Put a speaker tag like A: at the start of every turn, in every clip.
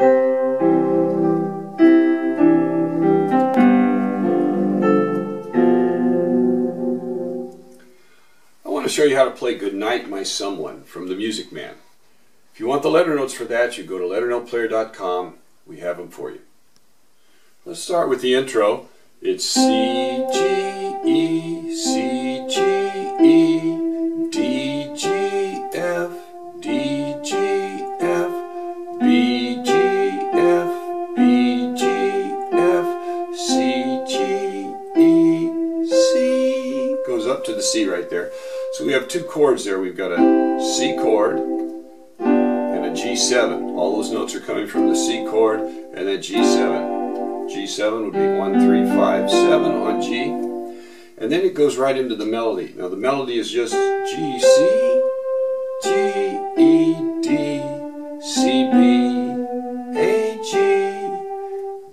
A: I want to show you how to play Goodnight, My Someone from the Music Man. If you want the letter notes for that, you go to LetterNotePlayer.com. We have them for you. Let's start with the intro. It's C, G, E, C, G, E, D, G, F, D, G, F, B, G, F, B, G, F, C, G, E, C. Goes up to the C right there. So we have two chords there. We've got a C chord and a G7. All those notes are coming from the C chord and then G7. G7 would be 1, 3, 5, 7 on G. And then it goes right into the melody. Now the melody is just G, C, G, E, D, C, B, A, G,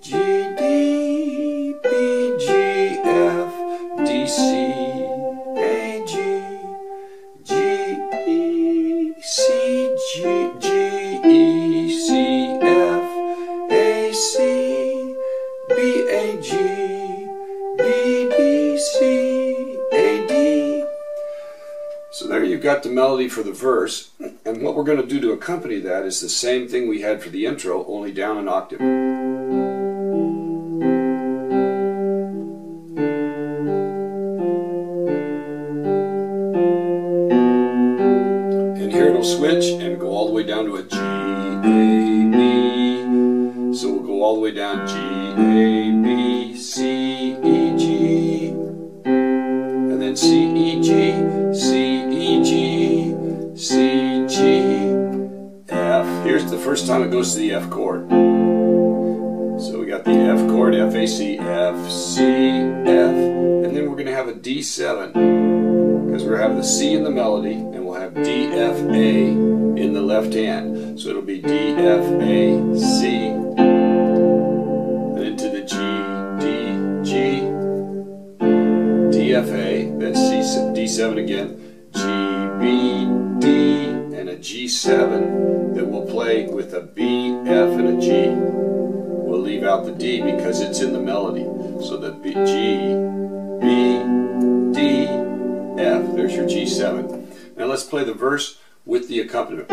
A: G, D, B, G, F, D, C, A, G, G, E, C, G, G, E, C, F, A, C, B, A, G, B, D, C, A, D. So there you've got the melody for the verse, and what we're going to do to accompany that is the same thing we had for the intro, only down an octave. And here it'll switch and go all the way down to a G, A, B. So we'll go all the way down G, A, B, C, E, G, and then C, E, G, C, E, G, C, G, F. Here's the first time it goes to the F chord. So we got the F chord, F, A, C, F, C, F, and then we're going to have a D7 because we're having the C in the melody, and we'll have D, F, A in the left hand. So it'll be D, F, A, C. To the G, D, G, D, F, A, then C, D7 again, G, B, D, and a G7 that we'll play with a B, F, and a G. We'll leave out the D because it's in the melody. So the B, G, B, D, F, there's your G7. Now let's play the verse with the accompaniment.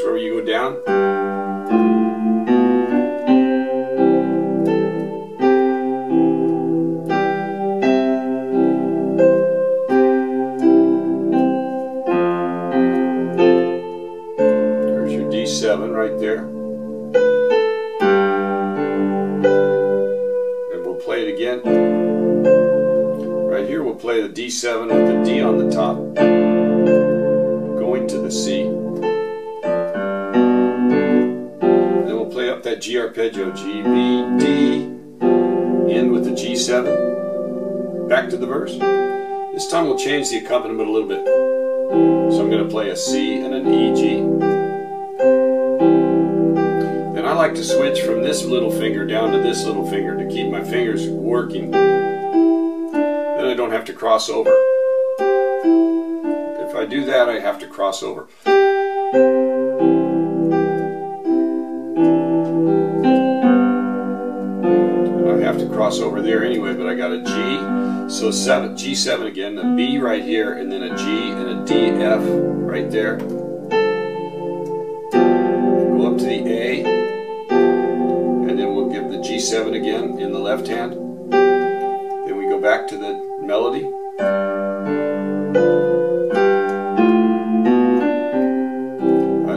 A: Where you go down. There's your D7 right there. And we'll play it again. Right here we'll play the D7 with the D on the top, going to the C. Play up that G arpeggio, G, B, D, in with the G7, back to the verse. This time we'll change the accompaniment a little bit. So I'm going to play a C and an E, G. Then I like to switch from this little finger down to this little finger to keep my fingers working. Then I don't have to cross over. If I do that, I have to cross over. Have to cross over there anyway, but I got a G, so G7 again, a B right here, and then a G and a D, F right there. Go up to the A, and then we'll give the G7 again in the left hand. Then we go back to the melody.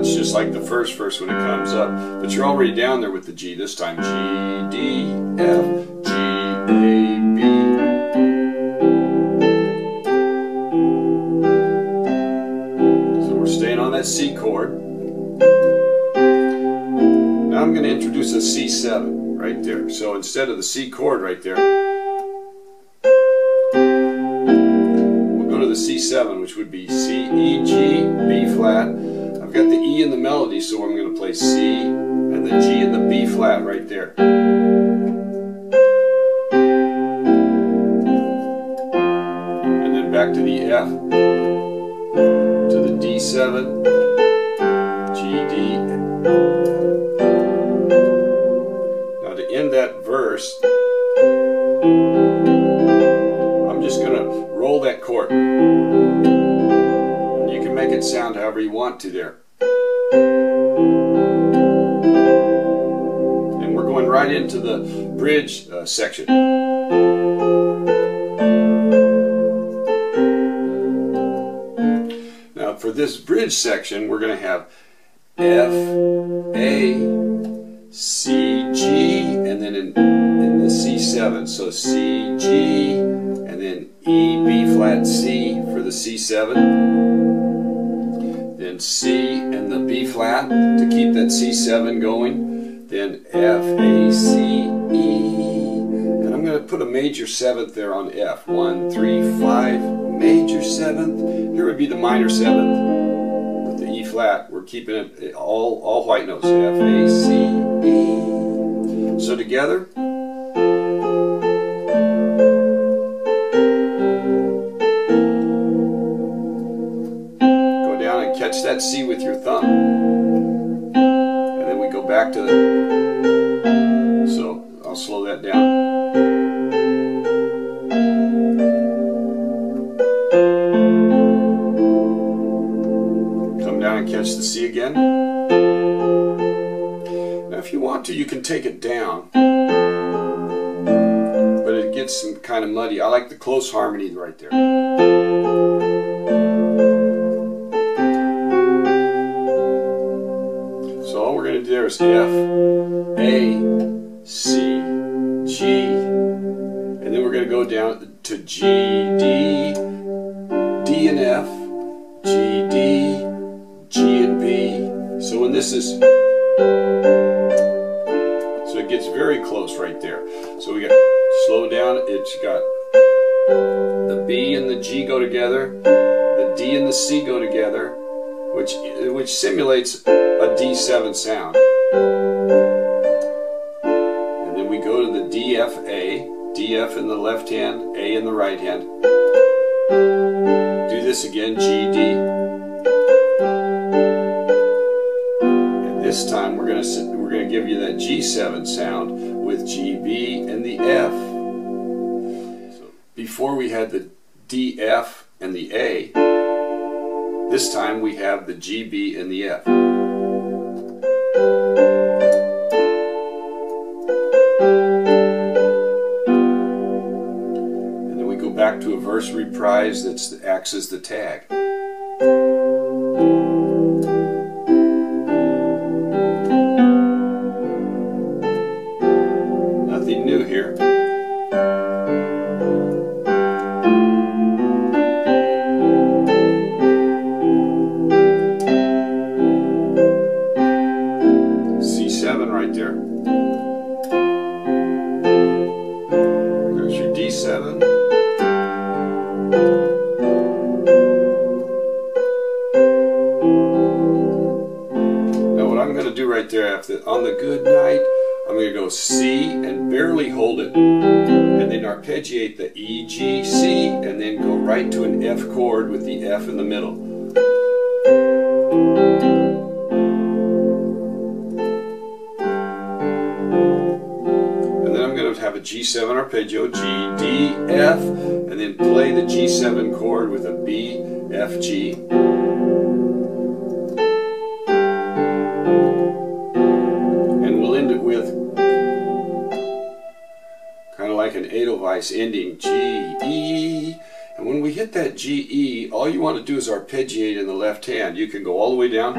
A: It's just like the first verse when it comes up, but you're already down there with the G this time. G, D, F, G, A, B. So we're staying on that C chord. Now I'm going to introduce a C7 right there. So instead of the C chord right there, we'll go to the C7, which would be C, E, G, B flat. I've got the E in the melody, so I'm going to play C and the G and the B flat right there. C7, G, D. Now to end that verse, I'm just going to roll that chord. And you can make it sound however you want to there. And we're going right into the bridge section. Now for this bridge section, we're going to have F, A, C, G, and then in the C7. So C, G, and then E, B flat, C for the C7. Then C and the B flat to keep that C7 going. Then F, A, C, E. And I'm going to put a major 7th there on F. 1, 3, 5, major 7th. Here would be the minor 7th. With the E flat, we're keeping it all white notes. F, A, C, E. So together. Go down and catch that C with your thumb. And then we go back to the... So I'll slow that down. Catch the C again. Now if you want to, you can take it down, but it gets kind of muddy. I like the close harmony right there. So all we're going to do there is F, A, C, G, and then we're going to go down to G, D, D and F, G, D, G and B. So when this is, so it gets very close right there. So we got slow down. It's got the B and the G go together, the D and the C go together, which simulates a D7 sound. And then we go to the D, F, A, D, F in the left hand, A in the right hand. Do this again, G, D. This time we're going to give you that G7 sound with G, B, and the F. So before we had the D, F, and the A. This time we have the G, B, and the F. And then we go back to a verse reprise that acts as the tag. New here. C7 right there. There's your D7. Now what I'm going to do right there after on the good night, I'm going to go C and barely hold it, and then arpeggiate the E, G, C, and then go right to an F chord with the F in the middle. And then I'm going to have a G7 arpeggio, G, D, F, and then play the G7 chord with a B, F, G. Like an Edelweiss ending, G, E, and when we hit that G, E, all you want to do is arpeggiate in the left hand. You can go all the way down,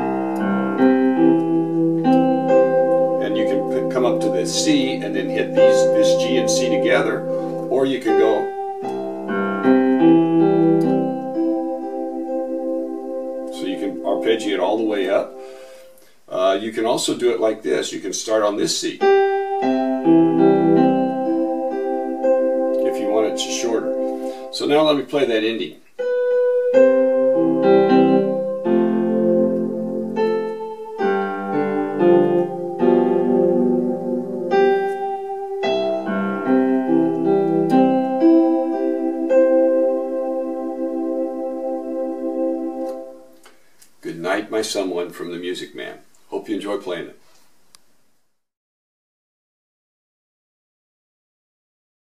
A: and you can come up to the C and then hit this G and C together, or you can go so you can arpeggiate all the way up. You can also do it like this. You can start on this C. It's shorter. So now let me play that ending. Goodnight, My Someone from the Music Man. Hope you enjoy playing it.